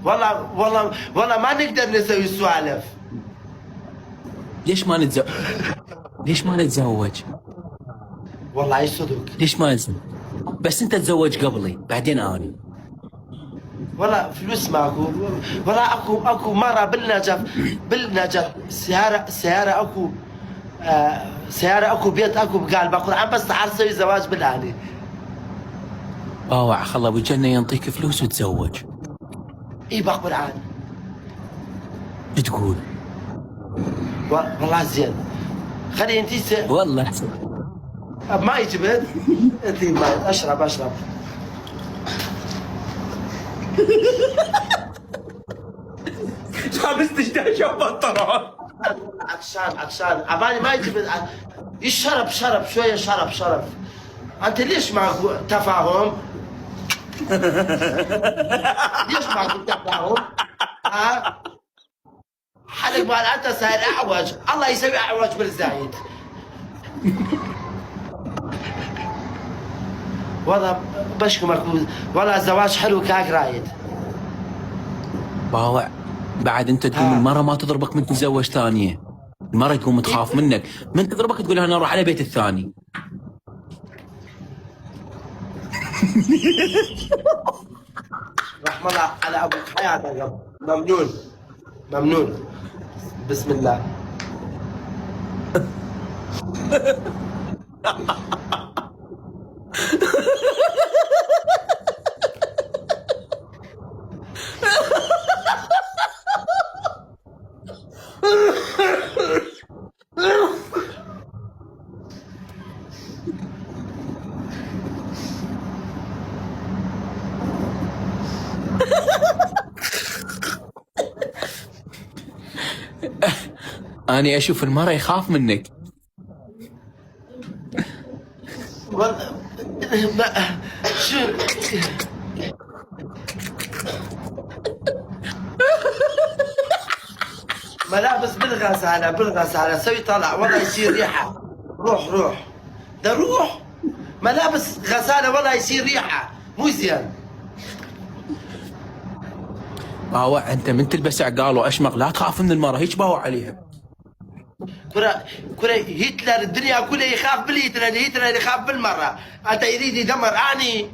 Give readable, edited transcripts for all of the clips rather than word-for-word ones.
والله ما نقدر نسوي سوالف. ليش ما نتزوج؟ والله صدق. ليش ما نتزوج؟ بس انت تزوج قبلي بعدين اني. والله فلوس ماكو. والله اكو مره بالنجف سياره اكو سياره اكو بيت اكو قال بقرعان بس تعال سوي زواج بالاني. باوع خله بالجنه ينطيك فلوس وتزوج. اي بقرعان. تقول والله زين. خلي انتي والله احسن. ما يجبد. انتي ما اشرب لابس تشتهي بطران. عطشان عبالي ما يجبد. شرب شويه شرب. انت ليش معكو تفاهم؟ ليش معكو تفاهم؟ ها؟ حلق مال انت صاير اعوج، الله يسوي اعوج بالزايد. والله بشكمك. والله الزواج حلو كاك رايد. باوع بعد انت تقوم المرة ما تضربك من تتزوج ثانية. المرة تقوم تخاف منك، من تضربك تقول لها انا اروح على بيت الثاني. رحم الله على ابوك حياتك. ممنون. بسم الله. اني اشوف المرة يخاف منك. والله شو ملابس بالغسالة سوي طلع والله يصير ريحة. روح ده روح ملابس غسالة والله يصير ريحة مو زين. باوع انت من تلبس عقال واشمق لا تخاف من المرة هيك باوع عليها. كرة هتلر الدنيا كلها يخاف هتلر يخاف بالمرة. انت يريد يدمر اني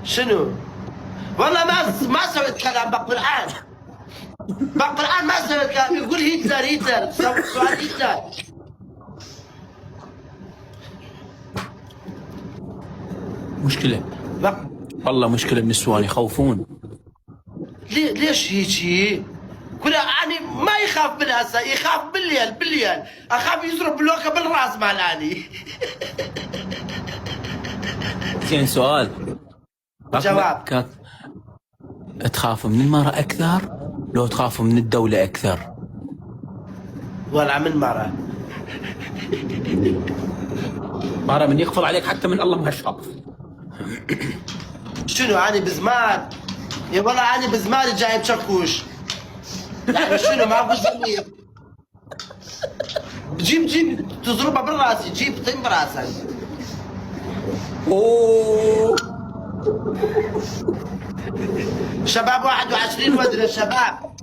شنو؟ والله ما سويت كلام بقرآن ما سويت كلام. يقول هتلر سؤال هتلر. مشكلة والله مشكلة النسوان يخوفون. ليش هيجي؟ كل يعني ما يخاف بالهسه يخاف بالليل اخاف يضرب بلوكه بالراس مالاني. زين سؤال. جواب. تخاف من المرأة أكثر لو تخاف من الدولة أكثر؟ ولا من مرة من يغفر عليك حتى من الله ما تخاف. شنو اني بزمان؟ يا والله اني بزمان جايب شكوش. يعني شنو ما اقول زميل. جيب تضربها بالراس. جيب طين براسك. اوه شباب 21 ودري الشباب.